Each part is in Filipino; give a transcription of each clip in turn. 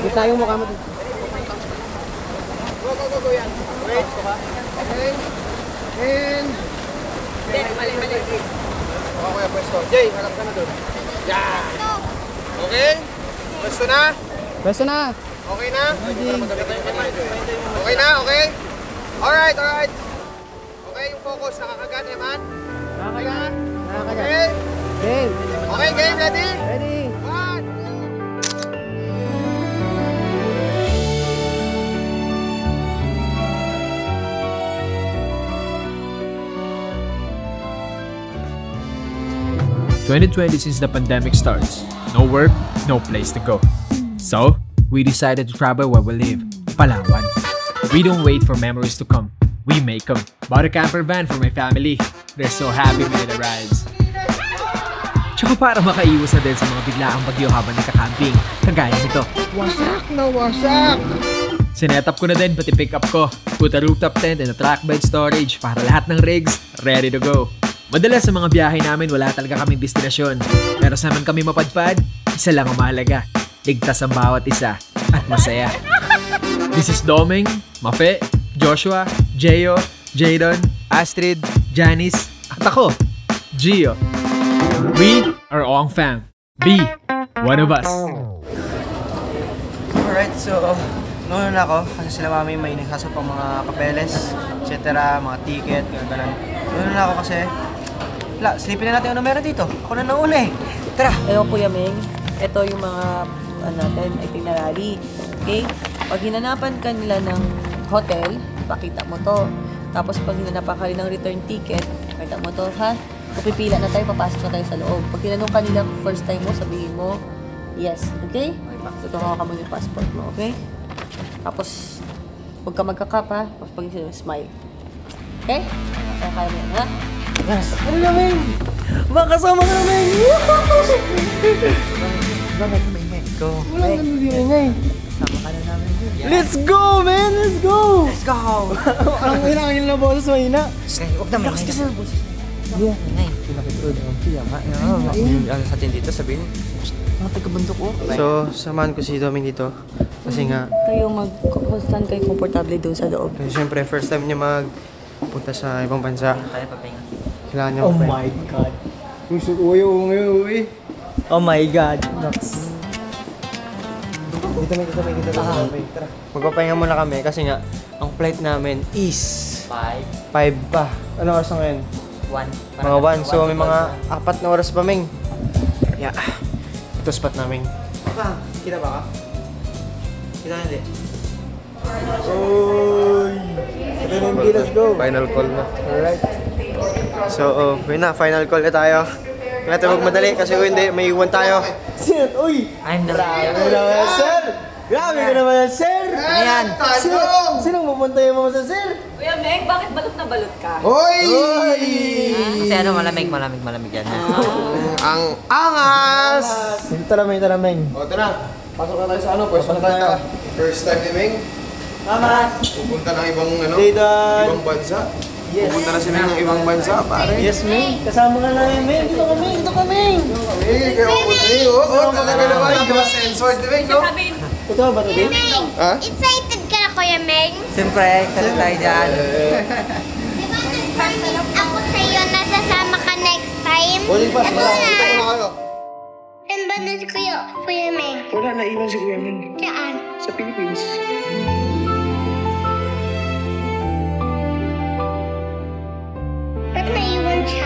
Kapit tayo mukha mo. Go yan. Wait. Okay. And... Mali. Okay, kuya, pwesto. Jay, harap ka na doon. Yan. Okay? Pwesto na? Pwesto na. Okay na? Okay na, okay? Alright. Okay, yung focus. Nakakagat, Eman? Nakakagat. Okay? Game. Okay, game. Ready? Ready. 1, 2020 since the pandemic starts. No work, no place to go. So, we decided to travel where we live, Palawan. We don't wait for memories to come. We make them. Bought a camper van for my family. They're so happy with the rides. Tsaka para makaiwas na din sa mga biglaang bagyo habang nagka-camping, kagaya nito. wasak! Sinet up ko na din pati pick up ko. Put a rooftop tent and a track bed storage para lahat ng rigs ready to go. Madalas sa mga biyahe namin wala talaga kaming destinasyon. Pero sa naman kami mapadpad, isa lang ang mahalaga. Ligtas ang bawat isa at masaya. This is Doming, Mafe, Joshua, Jeyo, Jadon, Astrid, Janice, at ako, Gio. We are Ong Fam. Be one of us. Alright, so noon na ako kasi sila mami may naghaso pang mga papeles, etc. mga ticket, gano'n. Noon na ako kasi silipin na natin ano meron dito. Ako na nauna eh. Tara! Ayun, Kuya Meng. Ito yung mga natin, itinerary. Okay? Pag hinanapan ka nila ng hotel, pakita mo to. Tapos pag hinanapan ka rin ng return ticket, pakita mo to, ha? Kung pipila na tayo, papasok na tayo sa loob. Pag tinanong ka nila first time mo, sabihin mo, yes. Okay? Tutuhaw ka mo yung passport mo, okay? Tapos, huwag ka magkakap, ha? Tapos pag smile. Okay? Kaya mo yan, ha? Yes! Ano namin? Makasama ka namin! Bakit may ingay? Go! Walang ganun yung ingay! Sama ka na namin dun. Let's go, man! Let's go! Let's go! Ang hinangin na boses mo, hina. Huwag naman. Lakas kasi na boses mo. Yeah. Ingay. Pinakitulad ng piyama. Ano sa atin dito, sabihin. Mga taga-bundok ko. So, samahan ko si Doming dito. Kasi nga... Kayo mag-constant kayo komportable doon sa loob. Siyempre, first time niya magpunta sa ibang bansa. Kailangan niya Oh my God. Uy. Oh my God. Nuts. Dito may. Tara. Magpapahinga muna kami kasi nga, ang flight namin is... 5 pa. Anong oras na ngayon? 1. Mga 1. So may mga 4 na oras pa, Ming. Yeah. Ito spot namin. Kita ba ka? Kita hindi. Uy! Let's go! Final call na. Alright. So, yun na, final call na tayo. Kaya natin magmadali kasi kung hindi, may iwan tayo. Sino? Uy! Grabe naman, sir! Grabe ka naman, sir! Ano yan? Sinong pupunta yung mga sa sir? Kuya Meng, bakit balot na balot ka? Hoy! Kasi ano, malamig yan. Ang angas! Tara, Meng. O, tara. Pasok na tayo sa ano, pwesto na tayo. First time ni Meng. Pupunta ng ibang bansa. Yes. Pupunta na si Meng ng ibang bansa, pare. Yes, Meng. Kasama ka namin, Meng. Dito ka, Meng. Kaya pupunta niyo. Talaga naman. Hindi ba censored ni Meng, no? Ito ba ito, Meng? Ha? Excited ka na, Kuya Meng? Siyempre, excited tayo dyan. Ako sa'yo, nasasama ka next time. Boarding pass, wala. Dito na kayo. Saan ba na si Kuya Meng? Wala, naiwan si Kuya Meng. Saan? Sa Philippines. Ba't naiwan siya?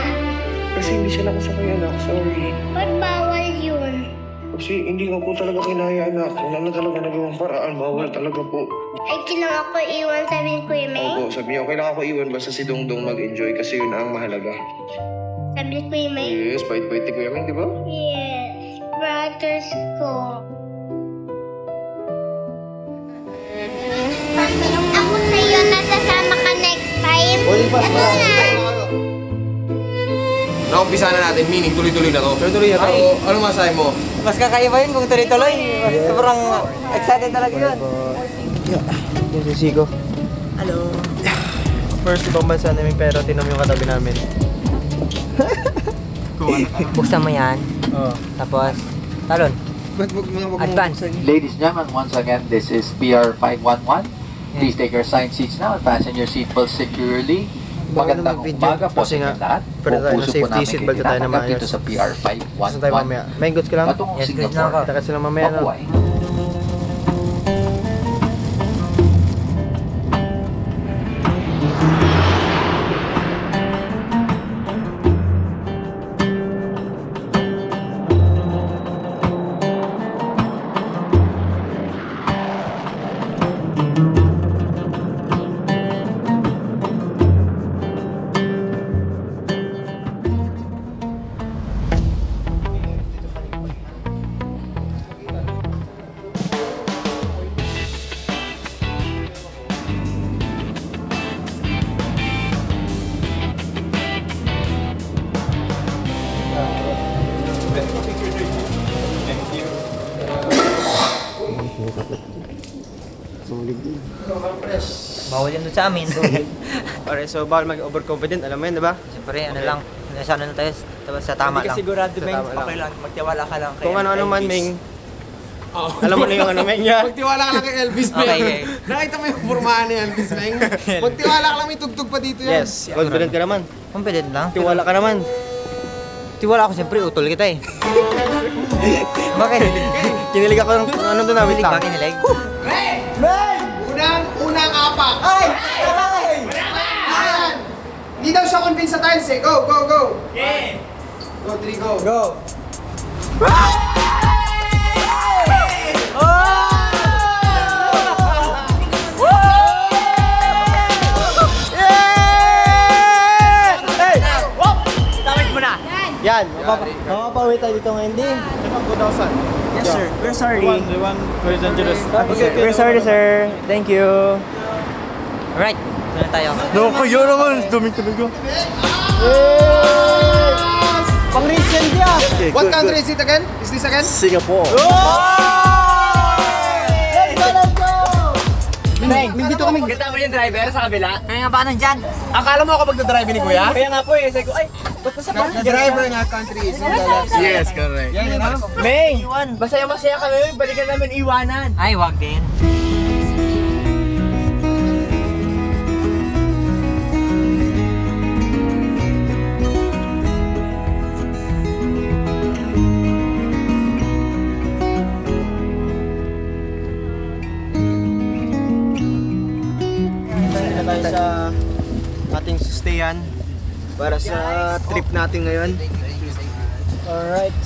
Kasi hindi siya nakasakay, anak. Sorry. Ba't bawal yun? Kasi hindi nga po talaga kinaya, anak. Wala na talaga nagawang paraan. Bawal talaga po. Ay, kailangan ako iwan, sabi ni Kuya Meng? Opo, sabi niya, kailangan ko iwan basta si Dongdong mag-enjoy kasi yun ang mahalaga. Sabi ni Kuya Meng? Yes, bait-bait ni Kuya Meng, di ba? Yes, brothers ko. Ako sa'yo, nasasama ka next time. Boarding pass, Ito wala. na. Dito na kayo. Naumpisa na natin, meaning tuloy-tuloy na to. Tuloy-tuloy na to. Ano masahe mo? Mas kakaiba yun kung tuloy-tuloy. Sobrang excited talaga yun. Yes, si Siko. Hello. First ibang bansa namin pero tinom yung katabi namin. Buksan mo yan. Oo. Tapos, talon. Advance. Ladies and gentlemen, once again, this is PR 511. Please take your assigned seats now and fasten your seatbelts securely. Magandang umaga po sa inyo lahat. Pero tayo na Puso po safety namin seat kayo belt tayo na tinatanggap maayos. dito sa PR Saan tayo mamaya? 511. May goods ka lang? Patungong Yes, goods na ako. Singapore. Taka sila mamaya na. Mabuhay. Bawal yan doon sa amin. Alright, so bawal mag-overconfident, alam mo yun, di ba? Siyempre, ano lang. Nasa ano na tayo, sa tama lang. sigurado, Meng. Okay lang, magtiwala ka lang Kung ano-ano man, Meng. Alam mo na yung ano, Meng, niya. Magtiwala ka lang kay Elvis, Meng. Okay. Nakita mo yung formahan ni Elvis, Meng. Magtiwala ka lang, may tugtog pa dito yan. Yes, confident ka naman. Confident lang. Tiwala ka naman. Tiwala ako, siyempre, utol kita eh. Bakit? Kinilig ako ng ano doon na, wait lang. Bakit nilig? Unang apak. Ay! Ayan! Hindi daw siya convince sa tiles eh. Go, go, go. Yeah. Go, 3, go. Go. Yan, mapapawit tayo dito ngayon din. 2,000. Yes, sir. We're sorry. The one very dangerous. We're sorry, sir. Thank you. Alright. Doon tayo. No, kayo naman. Duming-tuming ko. Pang recent yan. What country is it again? Is this again? Singapore. Meng, dito kami. Kita mo yung driver sa kabila? Kaya nga ba nandyan? Akala mo ako magdadrive ni Kuya? Kaya nga po eh. Sabi ko, ay, ba't nasa The driver in our country is in the left. Yes, correct. Yan, yan. Meng, masaya-masaya kami. Balikan namin iwanan. Ay, wag din. Tayo sa ating stayan para sa trip natin ngayon. Alright.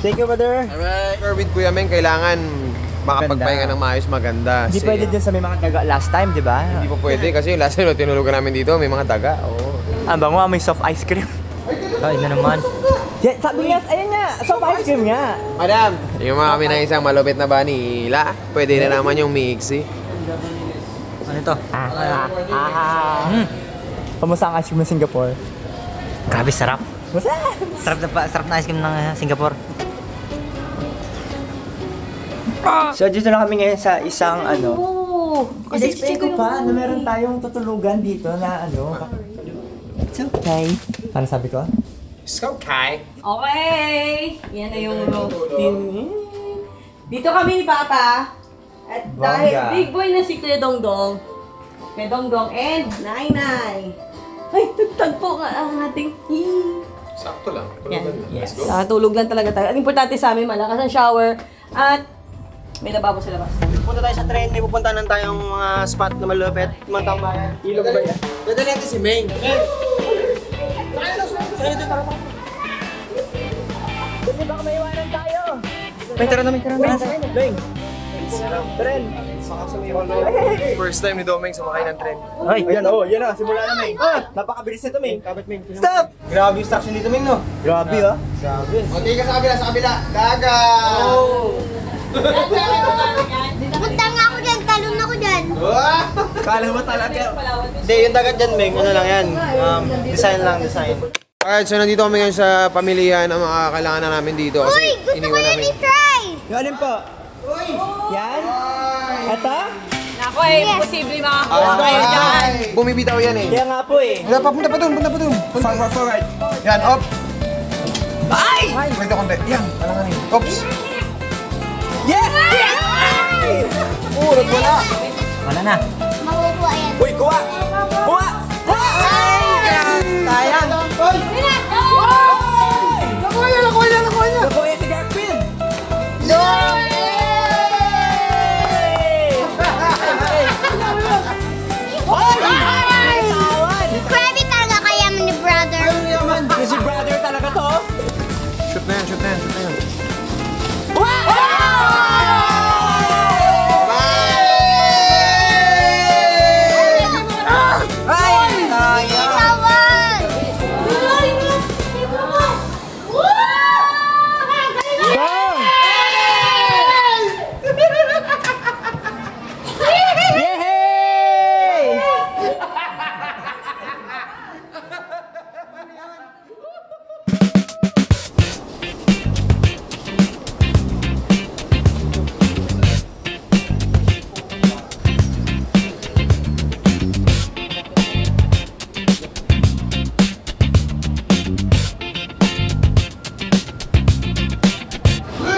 Thank you, brother. Alright. With Kuya Meng, kailangan makapagpahinga ng maayos maganda. Hindi pwede din sa may mga daga last time, di ba? Hindi po pwede kasi last time tinulugan namin dito, may mga daga. Oo. Ang bango, may soft ice cream. Ay, na naman. Yeah, sabi nga, ayun nga, soft ice cream nga. Madam, yung mga kami ng isang malupit na vanilla, pwede na naman yung mixi. Ano ito? Kamusta ang ice cream ng Singapore? Grabe, sarap. Masarap! Sarap na ice cream ng Singapore. So dito na kami ngayon sa isang ano. Kasi explain ko pa na meron tayong tutulugan dito na ano. It's okay. Ano sabi ko? It's okay. Okay! Yan na yung routine. Dito kami ni Papa. At dahil Bongga. big boy na si Kuya Dongdong. Kuya Dongdong and Nainay. Ay, tagtagpo nga ang ating Sakto lang. yan. Yes. Tulog lang talaga tayo. Ang importante sa amin, malakas ang shower. At may lababo sa labas. Punta tayo sa train, may pupuntahan tayong mga spot na malupit. Mantang bayan. Ilog ba yan? Pwede natin si Meng. Hindi baka maiwanan tayo. May tara na. Beng. Tren. First time ni Domeng sumakay ng tren. Ay, yan na. Simula na, Meng. Napakabilis nito, Meng. Stop! Grabe yung station dito, Meng, no? Grabe, ha? Grabe. Hindi ka sa kabila. Daga! Punta nga ako dyan, talon ako dyan. Kala mo talaga. Hindi, yung dagat dyan, Meng. Ano lang yan? Design lang, design. Alright, so nandito kami ngayon sa pamilya na mga kailangan na namin dito kasi Uy, gusto ko iniwan yan namin. i-try. Yung alin po? Yan? Ito? Ako eh, posible makakuha kayo dyan. Bumibitaw yan eh. Kaya nga po eh. Punta pa dun. Forward. Yan, up. Ay! Pwede konti. Yan, alam nga Oops. Yes! Oh, nagwala. Wala na. Makukuha yan. Uy, kuha! Kuha! Kuha! Sayang! Nakuha niya. Nakuha si Garfield! Grabe talaga kaya mo ni brother. Si brother talaga to. Shoot na yan. Tawan! Yay!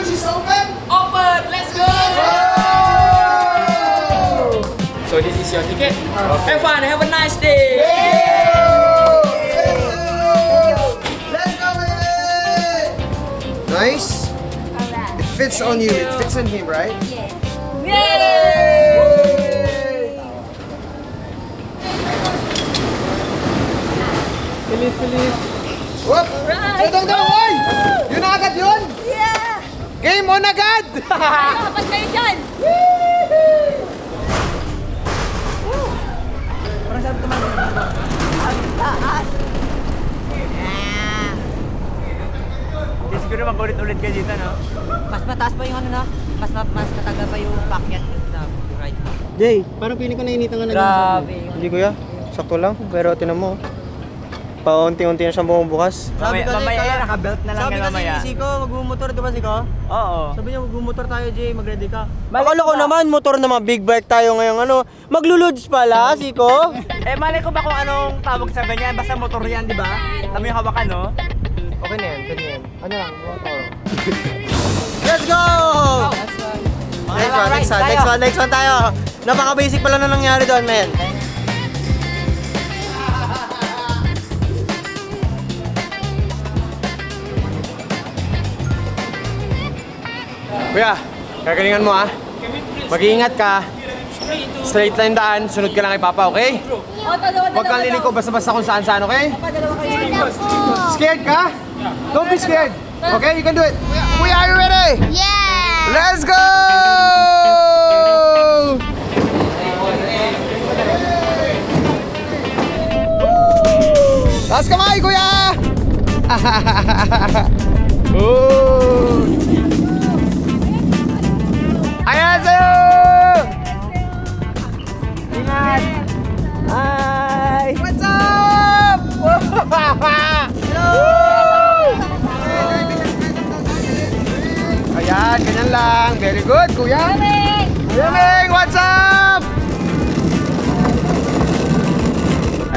She's open. Open! Let's go! So this is your ticket. Have fun, have a nice day! Let's go, man. Nice. It fits on you. It fits on him, right? Philip. Whoop! Dong, oy! Yun na agad yun! Yeah! Game on agad! Dapat kayo dyan! Siguro mag-ulit-ulit ka dito, no? Mas mataas pa yung ano na, mas matagal pa yung packet sa ride. Jay, parang feeling ko nainitan ka na. Grabe. Hindi kuya, sakto lang. Pero tinan mo, paunti-unti na siyang bumubukas. Mamaya yan, naka-belt na lang Sabi yan kasi mamaya. ni Siko, magbumotor, di ba Siko? Oo. Sabi niya, magbumotor tayo, Jay, mag-ready ka. Akala ko naman, motor na mga big bike tayo ngayong ano. Magluludes pala, Siko. Malay ko ba kung anong tawag sa ganyan? Basta motor yan, di ba? Tama yung hawakan, no? Okay na yan, pwede yan. Ano lang, motor. Let's go! Next one tayo. Napaka-basic pala na nangyari doon, men. Kuya, kagalingan mo ah. Mag-iingat ka. Straight line daan, sunod ka lang kay Papa, okay? Huwag kang liliko basta-basta kung saan-saan, okay? Scared ka? Don't be scared. Okay, you can do it. Kuya, are you ready? Yeah! Let's go! Taas kamay, kuya! Ayan sa'yo! Ingat! Hi! What's up? Hello! Ayan, ganyan lang. Very good, kuya. Kuya Ming, what's up?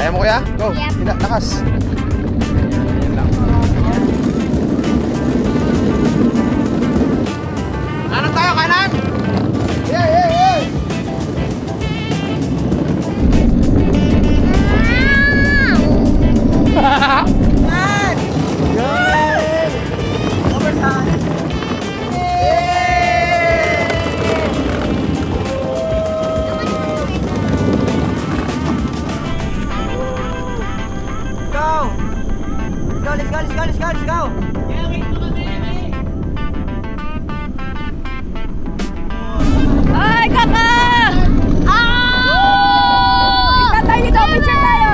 Ayaw mo, kuya? Go. Yep. Lakas. Kanan tayo, kanan! Yeah! Let's go! Ay, kaka! Isa tayo dito, picture tayo!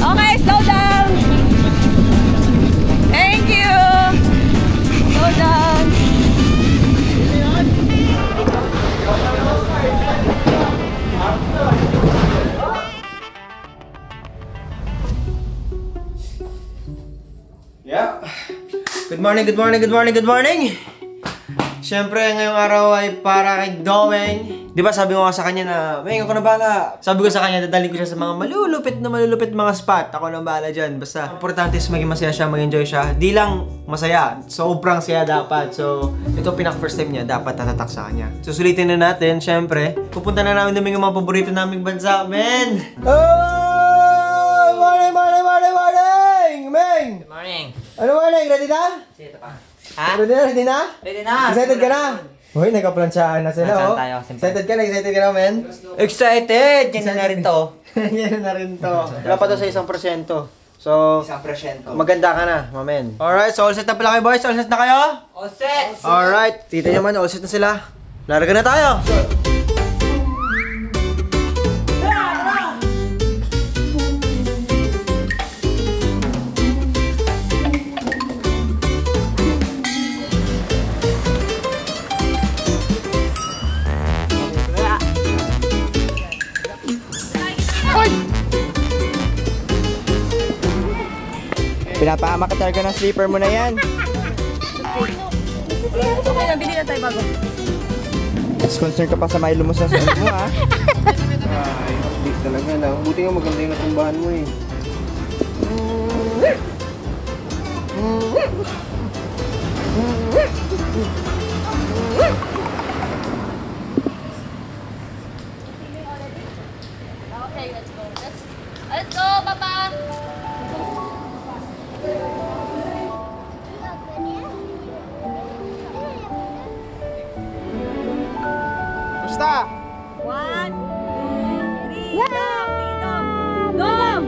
Okay, slow down! Thank you! Slow down! Yeah. Good morning. Siyempre, ngayong araw ay para kay Domeng. Di ba sabi ko nga sa kanya na, Meng, ako na bahala. Sabi ko sa kanya, dadalhin ko siya sa mga malulupit mga spot. Ako na bahala dyan. Basta, importante is maging masaya siya, mag-enjoy siya. Di lang masaya, sobrang saya dapat. So, ito pinaka-first time niya, dapat tatatak sa kanya. Susulitin na natin, siyempre. Pupunta na namin yung mga paborito naming bansa, men! Oh! Morning! Meng! Good morning. Ano morning? Ready na? Sito pa. Ready na? Ready na. Excited ka na? Uy, nagka-plansyahan na sila, oh. Excited ka na, men? Excited! Yan na rin to. Yan na rin to. Wala pa to sa 1%. So, 1%. maganda ka na, mamen. Alright, so all set na pala kayo, boys. All set na kayo? All set! Alright, tita nyo man, all set na sila. Larga na tayo! Pinapahamak ka talaga ng sleeper mo na yan. Okay na, bili na tayo bago. Mas concern ka pa sa Milo mo sa sulit mo, ha? Ay, update talaga lang. Buti nga maganda yung natumbahan mo eh. Okay, let's go. Let's go, Papa! Basta! 1, 2, 3, dong! Dong!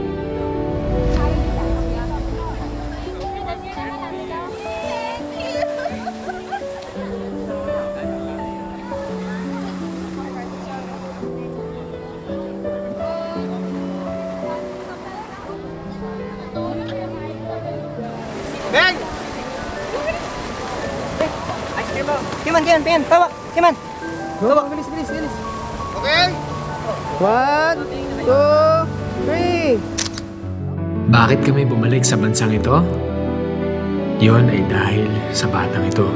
Beng! Ice cream mo. Kiman. Tawa. Kiman. Go! Bilis. Okay? 1, 2, 3! Bakit kami bumalik sa bansang ito? Yon ay dahil sa batang ito.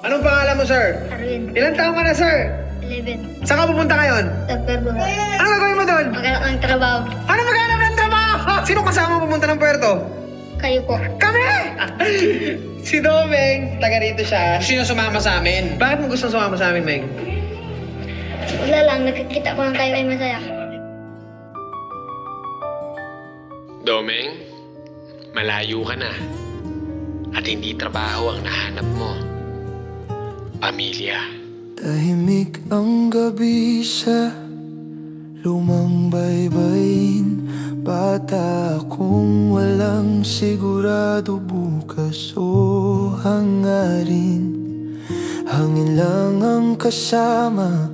Anong pangalan mo, sir? Arwin, Ilan taong ka na, sir? 11. Saan ka pupunta ngayon? Puerto. Ano gagawin mo doon? Maghanap ng trabaho. Ano maghanap ng trabaho? Sino kasama pupunta ng Puerto? Kayo po. Kami! Si Domeng, taga rito siya. Sino sumama sa amin? Bakit mo gusto sumama sa amin, Meng? Wala lang, nakikita ko lang kayo ay masaya. Domeng, malayo ka na. At hindi trabaho ang nahanap mo. Pamilya. Tahimik ang gabi sa lumang baybayin. Bata akong walang sigurado bukas o hangarin. Hangin lang ang kasama,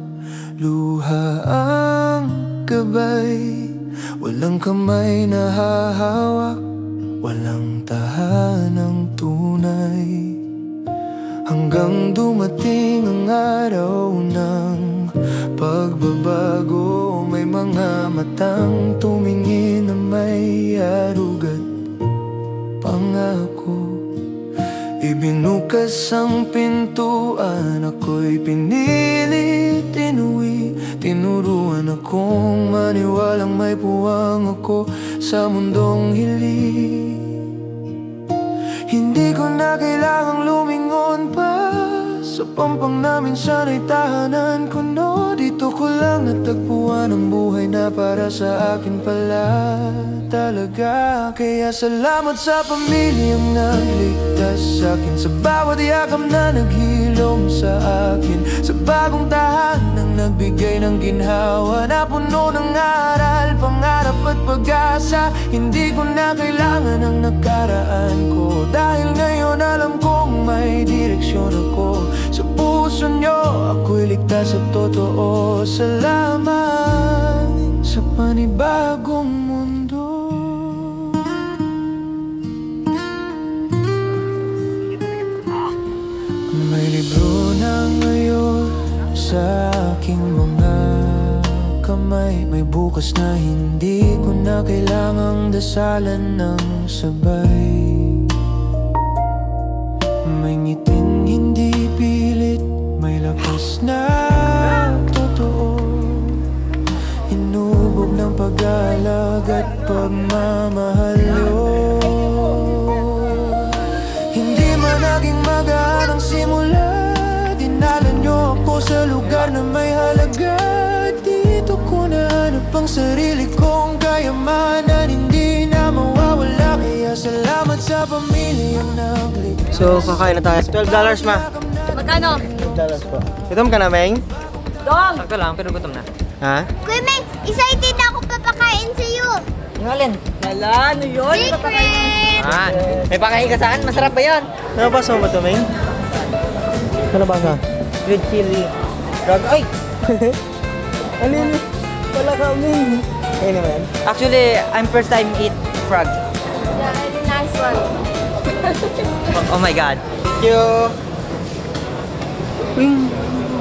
luha ang gabay. Walang kamay na hahawak, walang tahanang tunay. Hanggang dumating ang araw ng pagbabago. May mga matang tumingin na may arugat pangako. Ibinukas ang pintuan, ako'y pinilit inuwi. Tinuruan akong maniwalang may puwang ako sa mundong hili. Hindi ko na kailangang lumingon pa sa pampang namin sana'y tahanan ko, no. Dito ko lang natagpuan ang buhay na para sa akin pala talaga. Kaya salamat sa pamilyang nagligtas sa akin, sa bawat yakam na naghilom sa akin, sa bagong tahanang nagbigay ng ginhawa na puno ng aral, pangarap at pag-asa. Hindi ko na kailangan ang nakaraan ko, dahil ngayon alam kong may direksyon ako. Sa puso nyo, ako'y ligtas at totoo. Salamat sa panibagong mundo. May libro na ngayon sa aking mga kamay. May bukas na hindi ko na kailangang dasalan ng sabay. oras na totoo, hinubog ng pag-alag at pagmamahal yun. Hindi man naging magaan ang simula, dinala nyo ako sa lugar na may halaga. Dito ko nahanap ang sarili kong kayamanan, hindi na mawawala, kaya salamat sa pamilyang nagligtas. So, kakain na tayo. $12 ma. Magkano? $12 po. Gutom ka na, Meng? Dong! Sakto lang, pero gutom na. Ha? Kuya Meng, excited ako papakain sa'yo. Yung alin? Lala, ano yun? Secret! Ah, may pakain ka sa akin, masarap ba yun? Nabasa mo ba ito, Meng? Nabasa? Red chili. Drag, ay! Alin? Wala ka, Meng. Ayun naman. Actually, I'm first time eat frog. Yeah, really nice one. Oh my God. Thank you. Uy,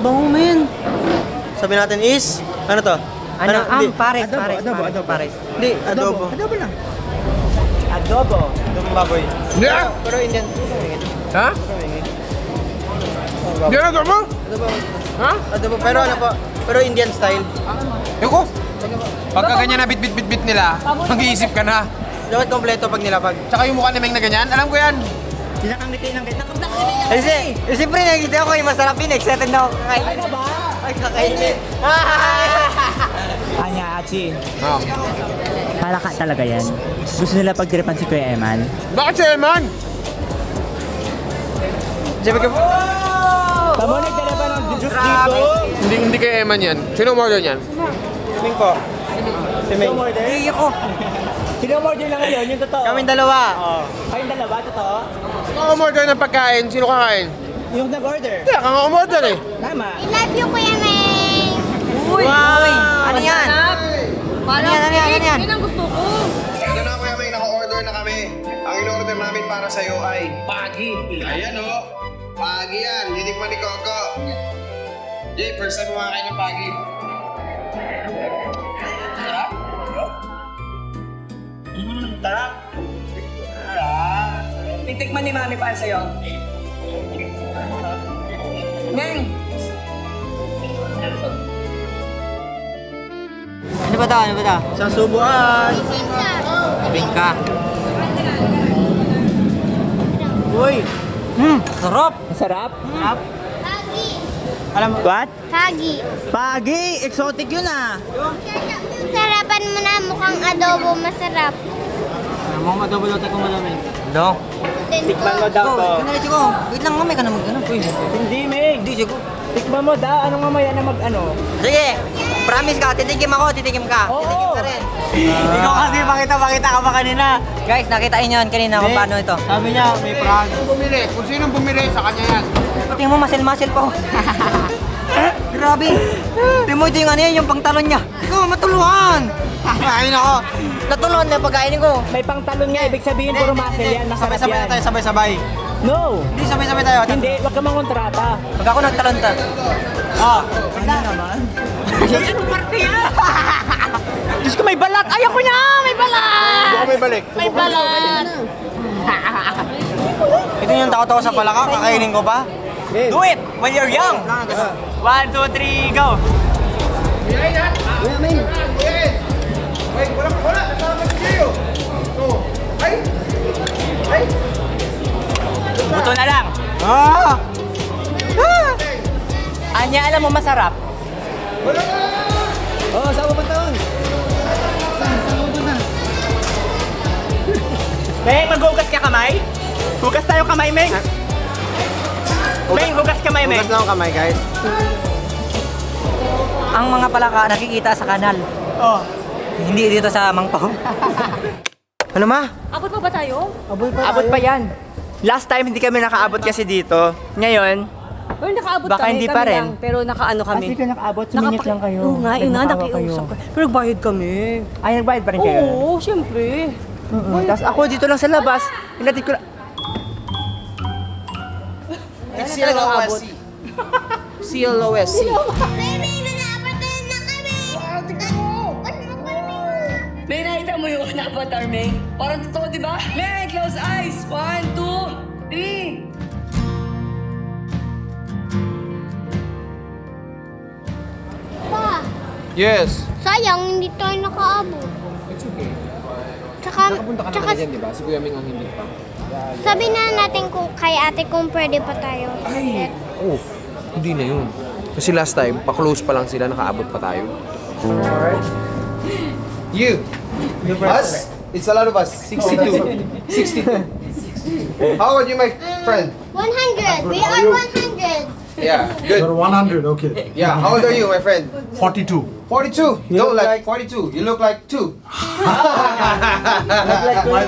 bango, men. Sabi natin is, ano to? Ano? Hindi. Pares, Adobo, pares, adobo, pares, adobo. pares. Hindi, adobo. Adobo lang. Adobo. Adobo baboy. Yeah! Pero Indian. Ha? Hindi na mo? Adobo. Ha? Adobo, pero ano po? Pero Indian style. Yuko! Pagka ganyan na bit-bit-bit nila, mag-iisip ka na. Dapat kompleto pag nilapag. Tsaka yung mukha ni Meng na ganyan, alam ko yan. Kinakangiti ng kita. Kasi, siyempre nakikita ko yung masarap yun. Excited na ako kakain. Ano ba? Ay, kakainin. Anya, Achi. Oh. Palaka talaga yan. Gusto nila pagtiripan si Kuya Eman. Bakit si Eman? Sabi ko, Tamo, nagdala pa ng juice dito. Hindi kay Eman yan. Sino umorder yan? Ming po. Si Ming. Hindi ako. Sino order na ngayon? Yung totoo? Kaming dalawa. Kayong dalawa, totoo? Kung umorder ng pagkain, sino kakain? Yung nag-order. Hindi, ka nga umorder eh. Tama. I love you, Kuya Meng. Uy! Ano yan? Parang Ano yan? Yan ang gusto ko. Ito na Kuya Meng, naka-order na kami. Ang in-order namin para sa'yo ay Pagi. Ayan o. Pagi yan. Titikman ni Coco. Jay, first time kumakain ng Pagi. Sarap? Tara. Titikman ni Mami para sa'yo. Meng! Ano ba ito? Sa subuan. Bingka. Uy. Sarap! Masarap? Kagi. Alam mo? What? Kagi. Pagi! Exotic yun ah! Sarapan mo na mukhang adobo, masarap. Mukhang adobo daw tayo kung malamig. No? Tikman mo daw to. Kanali ko. Wait lang, mamay ka na mag-ano. Hindi, Meg. Hindi, sigo. Tikman mo daw. Anong mamaya na mag-ano? Sige! Promise ka, titikim ako, titikim ka. Oo. Titikim ka rin. Ikaw kasi pakita ka pa kanina. Guys, nakitain nyo yan kanina kung paano ito. Sabi niya, may frog. Bumili. Kung sinong bumili, sa kanya yan. Tingnan mo, masil-masil pa. Grabe. Tingnan mo ito yung ano yan, yung pangtalon niya. Ikaw, matuluhan. Kain ako. Natuluhan na pagkainin ko. May pangtalon nga. Ibig sabihin, puro muscle yan. Masarap Sabay-sabay yan. tayo, sabay-sabay. No! Hindi, sabay-sabay tayo. Hindi. Huwag ka mangontrata. Pag ako nagtalon ta. Ano naman? Anong parte yan? Diyos ko, may balat. Ayoko niya, may balat. Baka may balik. May balat. Ito yung takot ako sa palaka, kakainin ko pa. Do it when you're young. 1, 2, 3, go. Ay, wala. Nasama si Gio. Oh. Ay. Buto na lang. Anya, alam mo masarap? Wala na. Oo, saan mo ba taon? Meng, maghugas ka kamay? Hugas tayo kamay, Meng. Meng, hugas kamay, Meng. Hugas lang ang kamay, guys. Ang mga palaka nakikita sa kanal. Oh. Hindi dito sa Mangpao. Ano ma? Abot pa ba tayo? Abot pa yan. Last time hindi kami nakaabot kasi dito. Ngayon, Pero nakaabot Baka kami. hindi kami pa rin. lang, pero nakaano kami. kasi ka nakaabot, minute lang kayo. Oo nga, yun nga, Nagmakawa nakiusap kayo. Pero bayad kami. Ay, nagbayad pa rin kayo? Oo, syempre. Tapos ako dito lang sa labas, hinatid ko lang. CLOSC. CLOSC. Baby, manapatan na kami. May nakita mo yung avatar, May? Parang totoo, di ba? May, close eyes. 1, 2, 3. Yes. Sayang, hindi tayo nakaabot. It's okay. Tsaka, Nakapunta ka naman dyan, di ba? Si Kuya Ming ang hindi pa. sabi na natin kung kay ate kung pwede pa tayo. Ay! Oh, hindi na yun. Kasi last time, pa-close pa lang sila, nakaabot pa tayo. You! Us? It's a lot of us. 62. 62. How about you, my friend? 100. We are 100. Yeah, good. You're 100, okay. Yeah, how old are you, my friend? 42. 42. You don't like 42. You look like 2.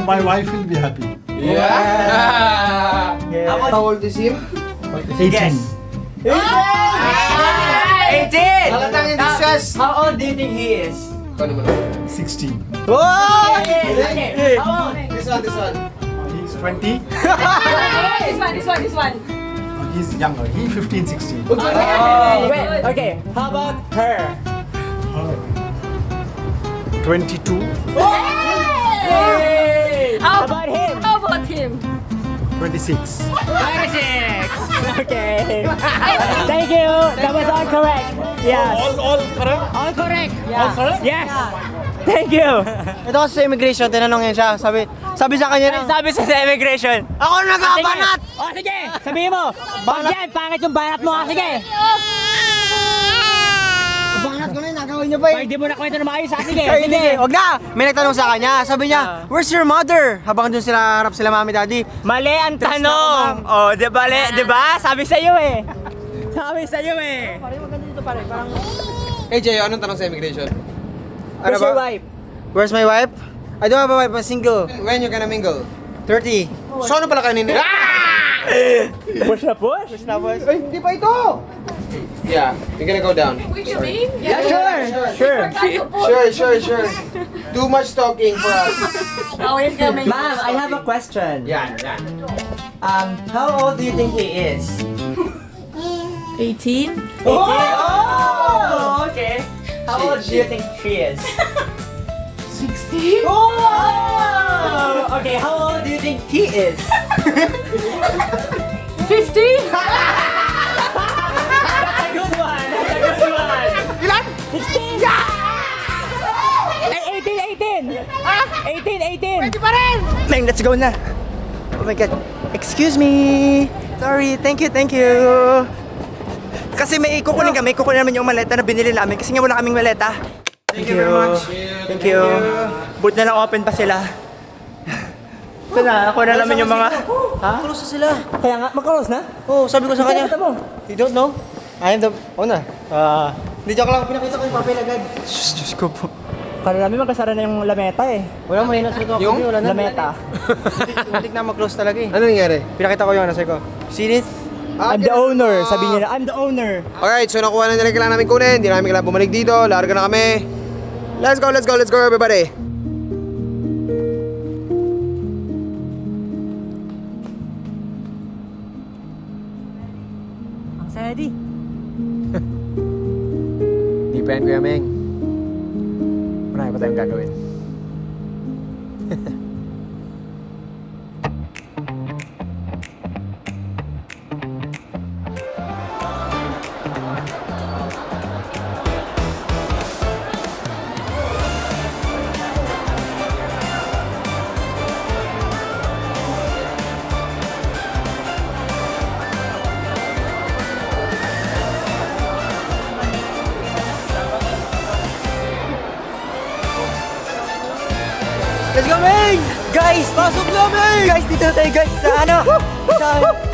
My wife will be happy. Yeah. How old is him? 18. 18! Halatang in distress. How old do you think he is? 16. Whoa! How old? This one. He's 20. This one. He's younger. He's 15, 16. Wait, okay. How about her? 22. How about him? How about him? 26. 26! Okay. Thank you. That was all correct. Yes. All correct? All correct. Yeah. All correct? Yes. Thank you. Ito kasi sa immigration, tinanong yan siya. Sabi sa kanya Sabi sa immigration. ako nagkabanat! Oh, sige. Sabihin mo. Banat yan. Pangit yung banat mo. Sige. Banat ko na yun, nagawin niyo pa eh. Hindi mo na kwento na maayos. Sige. Ay, hindi. Wag na. May nagtanong sa kanya. Sabi niya, where's your mother? Habang dun sila harap sila mami daddy. Mali ang tanong. Oh, di ba? Sabi sa iyo eh. Sabi sa iyo eh. AJ, anong tanong sa immigration? Where's your wife? Where's my wife? I don't have a wife, I'm single. When you gonna mingle? 30. So ano pala kayo nini? Push na push? Ay, hindi pa ito! Yeah, you're gonna go down. Yeah, Sure. Too much talking for us. Ma'am, I have a question. Yeah. How old do you think he is? 18. 18? Oh, okay. How old do you think she is? 16. Oh! Okay, how old do you think he is? 50. That's a good one. Ilan? 16. Yeah! 18. Pwede pa rin! Meng, let's go na. Oh my God. Excuse me. Sorry, thank you. Kasi may kukunin namin yung maleta na binili namin kasi nga wala kaming maleta. Thank you very much. Thank you. Buti na lang open pa sila. Ito na, ako na namin yung mga... Ha? Close na sila. Kaya nga, mag-close na? Oo, sabi ko sa kanya. You don't know? I am the... na. Hindi, joke lang. Pinakita ko yung papel agad. Diyos ko po. Kala namin magkasara na yung lameta eh. Wala, mahina sa ito. Yung wala na. lameta. Muntik na mag-close talaga eh. Ano nangyari? Pinakita ko yung nasa ko. See this? I'm the owner. Sabi niya na, I'm the owner. Alright, so nakuha na nila kailangan namin kunin. Hindi namin kailangan bumalik dito. Larga na kami. Let's go everybody. Ang saya di. Di pa yan, Kuya Meng. Marami pa tayong gagawin. Let's go, Ming! Guys, pasok na, Ming! Guys, dito tayo, guys, sa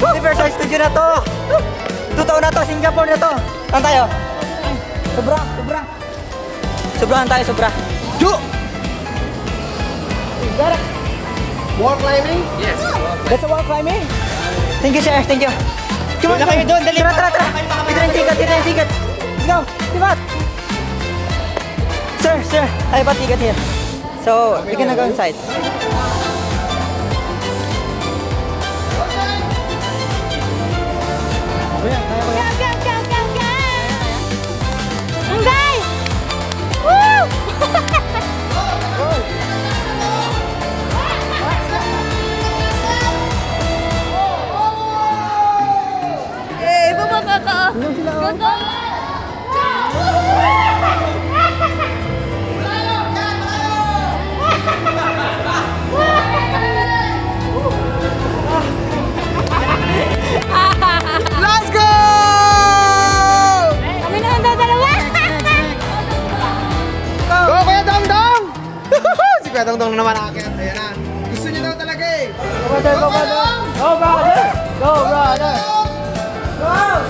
Universal Studio na to. Totoo na to, Singapore na to. Saan tayo? Sobra. Sobrahan tayo. Do! Wall climbing? Yes. That's a wall climbing? Thank you, sir. Thank you. Come on, kayo doon. Dali. Tara. Dito na yung ticket. Let's go. Diba? Sir. I have a ticket here. So, we can go inside. Go! Guys! Woo! Eh, baba ka. Ganda. Let's go! Kami naman daw dalawa. Go, Kuya Dongdong! Si Kuya Dongdong naman akin. Ayan na. Gusto niyo daw talaga eh. Go, brother! Go, brother! Go, brother! Go!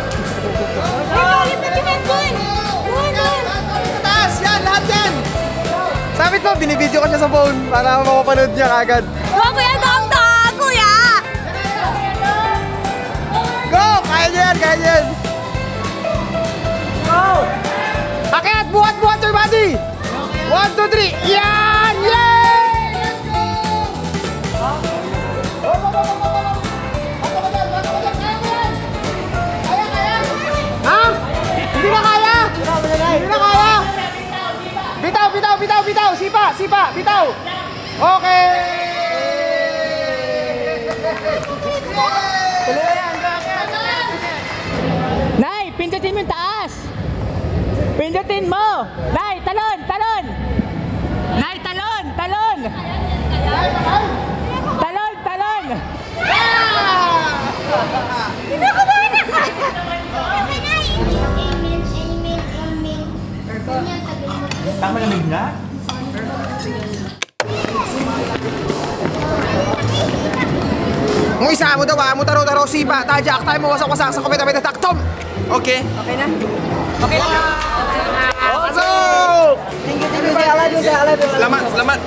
Sa taas! Yan! Lahat yan! Sabi ko, binibideo ko siya sa phone para mapapanood niya kagad. Go, Kuya Dongdong! Kuya! Go! Kaya niya yan! Kaya niya yan! Go! Akyat! Buhat! Buhat your body! 1, 2, 3! Yan! Yay! Let's go! Ha? Hindi na kaya! Hindi na kaya! Bitaw! Bitaw! Bitaw! Bitaw! Sipa! Sipa! Bitaw! Okay! Nay, pindutin mo yung taas! Pindutin mo! Nay, talon! Talon! Nay, talon! Talon! Talon! Talon! Hindi ako ba na? Okay na. Tama lamig na? Kung isa mo daw, mo taro-taro sipa, tajak, tayo mo wasak-wasak sa kumita-mita taktom! Okay? Okay na? Okay na. Pasok! Thank you, say I love you, say I love you. Selamat, selamat!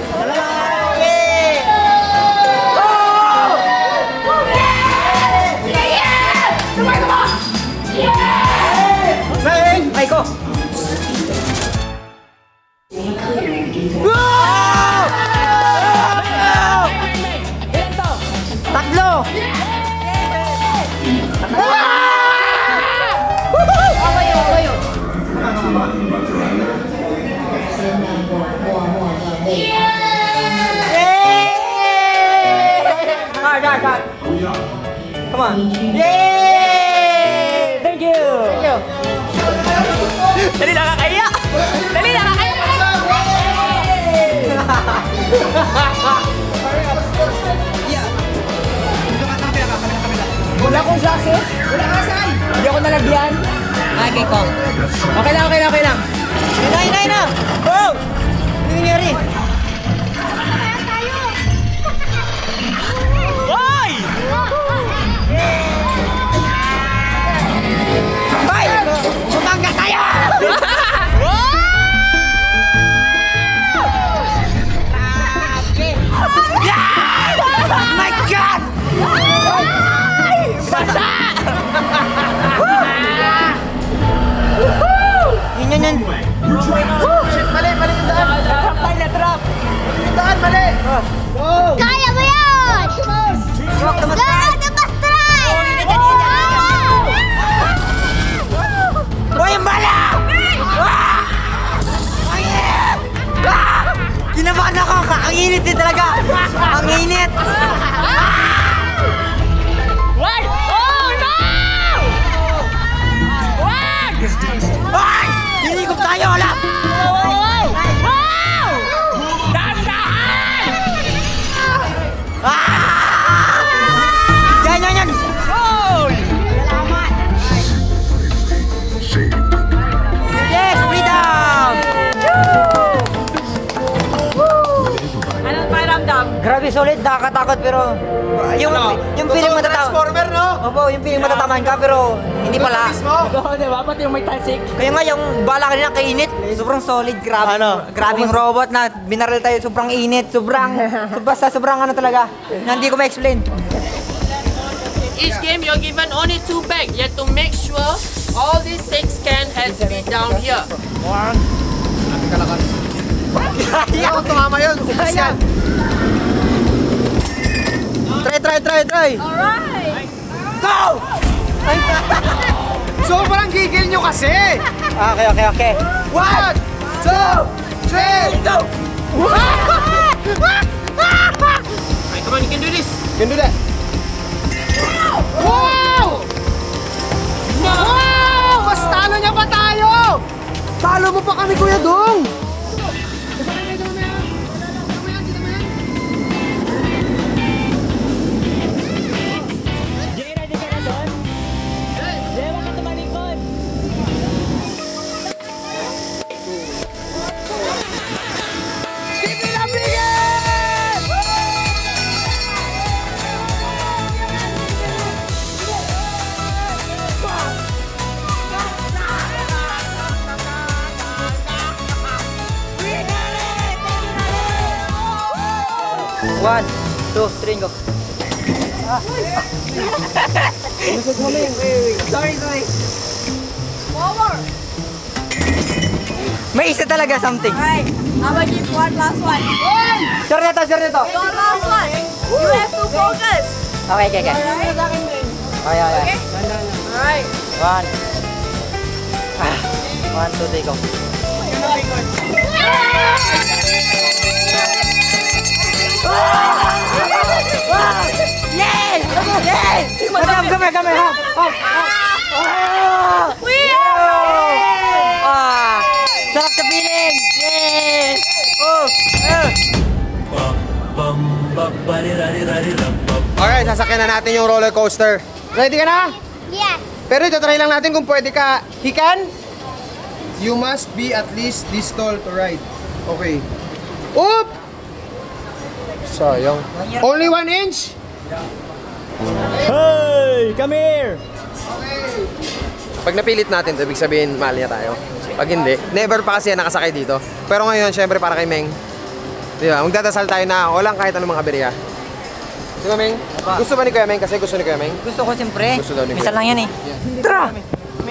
Ay ko! Tatlo! Cut. Come on. Yay! Thank you! Thank you! Dali nakakaya! Dali nakakaya! Wala akong glasses. Wala ka saan? Hindi ako nalagyan. Okay ko. Okay lang, okay lang, okay lang. Hinay na! Wow! Ano nangyari? Hoy! Hoy! Sumangga tayo! Oh my God! Basa! Yan. Shit, mali yung daan. Trap tayo na, trap. Yung daan, mali. Go! Kaya mo yun! Go, the bus drive! Hoy, yung bala! Ang init! Kinabahan ako! Ang init din talaga! Ang init! Wag! Oh, no! Wag! Wag! Hiligop tayo! Wala! Wow! Dahan-dahan! Yan! Hoy! Salamat! Yes! Freedom! Anong pakiramdam? Grabe, solid, nakakatakot pero yung feeling mo Transformer, no? Opo, yung feeling mo tatamaan ka pero hindi pala. Oo, diba? Pati yung may talsik. Kaya nga yung bala kanina kainit, sobrang solid, grabe. Grabing robot na binaril tayo, sobrang init, sobrang ano talaga. Na hindi ko ma-explain. Each game you're given only 2 bags. You have to make sure all these 6 cans has to be down here. Ayaw, tumama yun. Upis yan. Try. Alright! Go! Sobrang gigil nyo kasi. Okay. 1, 2, 3, go! Right, come on, you can do this. Can do that. Wow! Wow! Mas talo niya pa tayo! Talo mo pa kami, Kuya Dong! 1, 2, 3, go. Sorry. Forward. May isa talaga something. Alright, I'm gonna give one last one. Sure na to. Your last one. You have to focus. Okay. Okay. Okay. Alright. 1, 2, 3, go. Yes! Madam, come here, ha? We are sarap sa feeling! Yes! Alright, sasakyan na natin yung roller coaster. Ready ka na? Yes. Pero ito, try lang natin kung pwede ka. Hikan? You must be at least this tall to ride. Okay. Oop! Sayang. Only 1 inch? Hey! Come here! Pag napilit natin, ibig sabihin, mahal niya tayo. Pag hindi, never pa kasi nakasakay dito. Pero ngayon, syempre, para kay Meng. Di ba? Magdadasal tayo na walang kahit anong mga aberya. Di ba, Meng? Gusto ba ni Kuya Meng? Kasi gusto ni Kuya Meng? Gusto ko siyempre. Gusto daw ni Minsan Kuya. lang yan eh. Tara!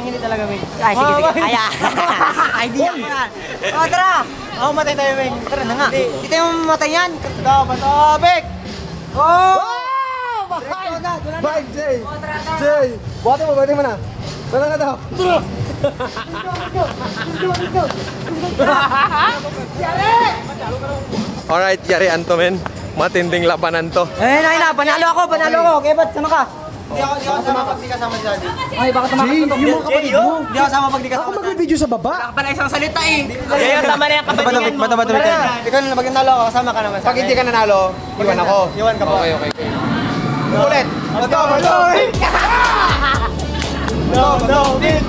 Hindi talaga, Meng. Ay, sige. Aya! Idea ko yan. O, tara! Oh, matay tayo, Meng. Tara na nga. Hindi tayo mamatay yan. Patabik! Oh! Bye, Jay! Jay! Buhati mo na. Tara na daw. Tara! Alright, yari Anto, men. Matinding labanan to. Panalo ako. Kaya ba't sama ka? Hindi ako sama pag di kasama si Daddy. Ay, baka tumakas Jay, ito. yung mga kapatid mo. Hindi ako sama pag di kasama. Ako magbibideo sa baba. Pala isang salita eh. Kaya tama na yung kapatid mo. Ikaw na pag nanalo ako, kasama ka naman sa Pag hindi ka nanalo, iwan ako. Iwan ka po. Okay. Ulit. Matawin! No, din!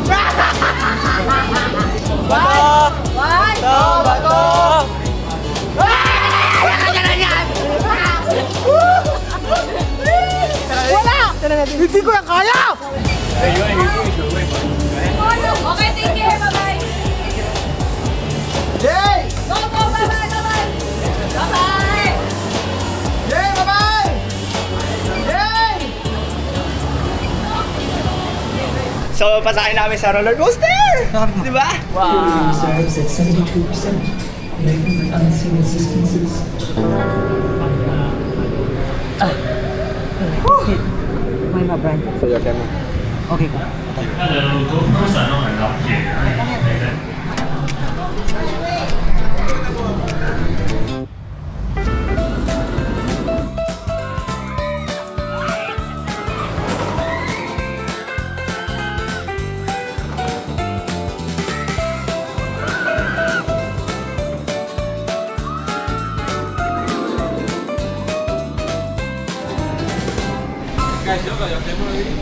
Bato! Wala! Hindi ko yan kaya! Okay, take care. Bye-bye. Jay! Go, bye-bye. Bye-bye. Jay, bye-bye! Jay! So, pasakin namin sa roller coaster! Di ba? Wow! Reserves at 72%. Making with unseen assistances. May ma-brand. Sa'yo, Kemo. Okay ko.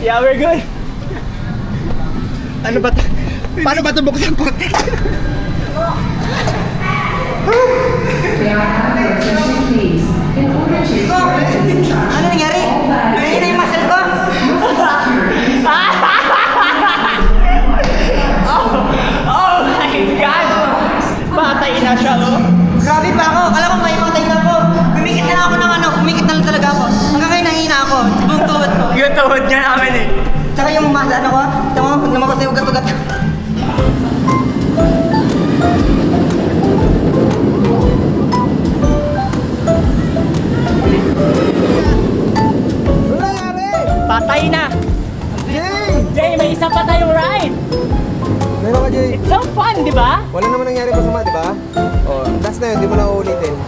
Yeah, we're good. Ano ba? Paano ba ito buksan po? Ano nangyari? Nangyari na yung muscle ko? Oh my God! Patay na siya, oh. Grabe pa ako. Kala ko may matay na ako. Pumikit na ako ng ano. Pumikit na lang talaga ako. Hanggang kayo nahina ako. Buong tuhod ko. Yung tuhod niya namin eh. Tsaka yung masa ano ko. Tama ko. Naman ko sa'yo ugat-ugat. Patay na! Jay, may isa pa tayong ride! Meron ka, Jay. It's so fun, di ba? Wala naman nangyari masama, di ba? Oh, last na yun, di mo na uulitin.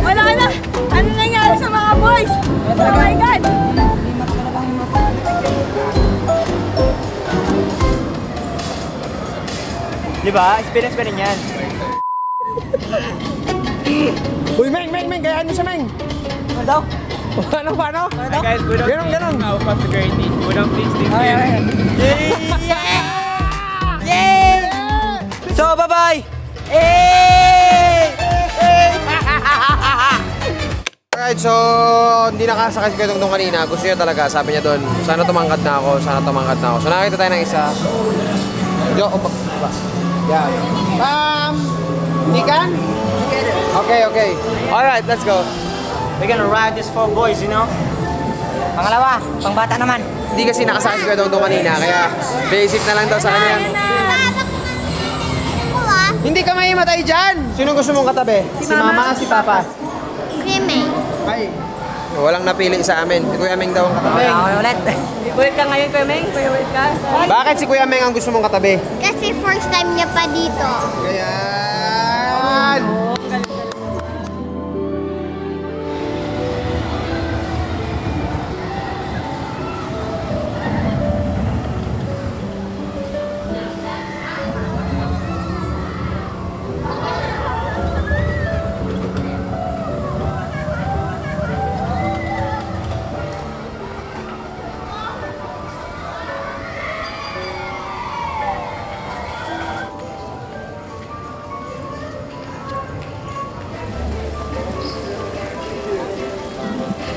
Wala na! Ano nangyari sa mga boys? Oh my God! Di ba? Experience pa rin yan. Uy, Meng! Gayaan mo siya, Meng! Ano daw? Paano? Hey guys, we don't Ganun. know about the great need. We don't please think Yay! So, bye-bye! Alright, so hindi nakasakay si Kuya Dongdong kanina. Gusto niya talaga, sabi niya doon, sana tumangkad na ako. So nakakita tayo ng isa. Yo, opa. Yan. Nikan? Okay. Alright, let's go. We're gonna ride this for boys, you know? Pangalawa, pangbata naman. Hindi kasi nakasakit ko doon kanina, kaya basic na lang daw sa kanya. Hindi ka maimatay dyan! Sino gusto mong katabi? Si Mama, si Papa? Kuya Meng. Ay, walang napili sa amin. Si Kuya Meng daw ang katabi. Ulit. Ulit ka ngayon, Kuya Meng? Kuya ulit ka? Bakit si Kuya Meng ang gusto mong katabi? Kasi first time niya pa dito. Ayan!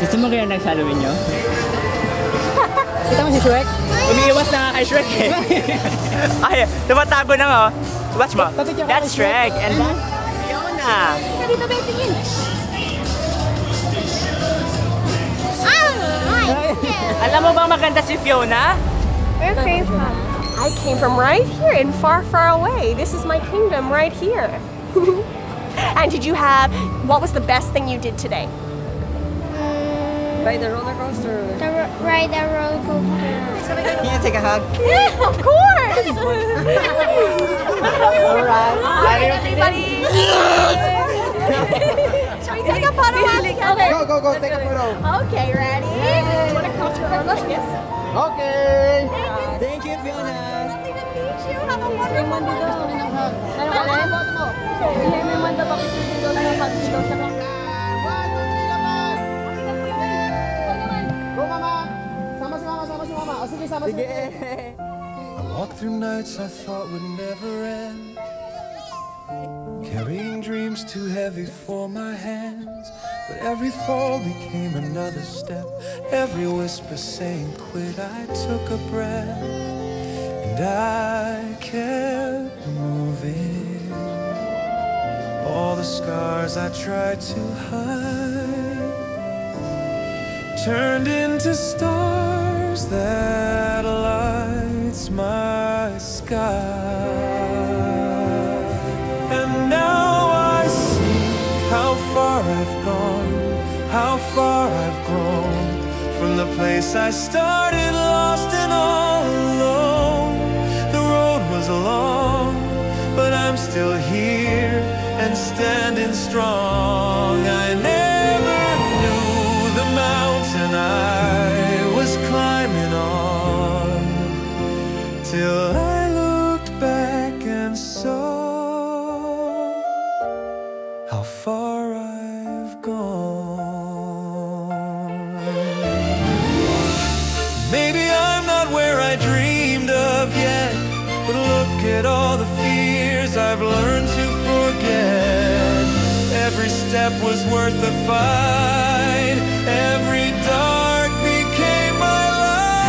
Gusto mo kaya nagsaluin nyo? Kita mo si Shrek? Umiiwas na nga kay Shrek eh. Ay, tumatago na nga. Watch mo. That's Shrek and that's Fiona. Dito ba tingin? Alam mo bang maganda si Fiona? Where came from? I came from right here and far, far away. This is my kingdom right here. And what was the best thing you did today? Ride the roller coaster. Ride a roller coaster. Can you take a hug? Yeah, of course! Alright. Hi, everybody! Shall we take a photo? Okay. Go, take a photo. Okay, ready? You want to cross your arms like this? Okay! Thank you, Fiona. Lovely to meet you. Have a wonderful I walked through nights I thought would never end, carrying dreams too heavy for my hands. But every fall became another step, every whisper saying quit. I took a breath and I kept moving. All the scars I tried to hide turned into stars that lights my sky. And now I see how far I've gone, how far I've grown, from the place I started lost and all alone. The road was long, but I'm still here and standing strong. I never knew the mountain I was climbing on till I looked back and saw how far I've gone. Maybe I'm not where I dreamed of yet, but look at all the fears I've learned to forget. Every step was worth the fight, every dark became my light.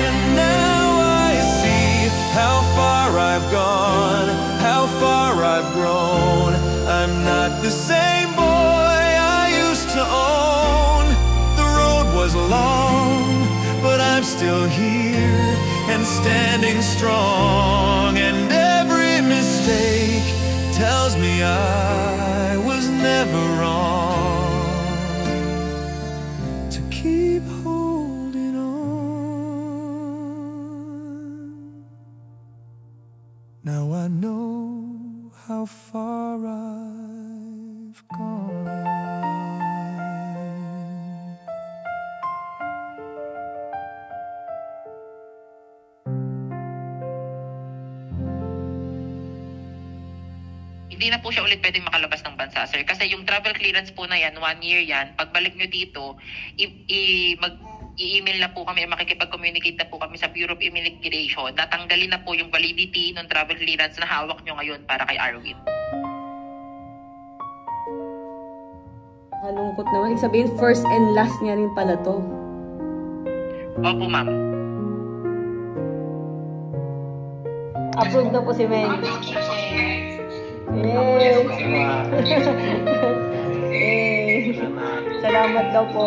And now I see how far I've gone, how far I've grown. I'm not the same boy I used to own. The road was long, but I'm still here and standing strong. And every mistake tells me I was never wrong to keep holding on. Now I know how far I've gone. Hindi na po siya ulit pwedeng makalabas ng bansa, sir. Kasi yung travel clearance po na yan, 1 year yan. Pagbalik nyo dito, i-email na po kami, makikipag-communicate na po kami sa Bureau of Immigration. Natanggalin na po yung validity ng travel clearance na hawak nyo ngayon para kay Arwin. Kalungkot naman. Ibig sabihin, first and last niya rin pala to. Opo, ma'am. Approved na po si Meng. Yay! Yay! Salamat daw po.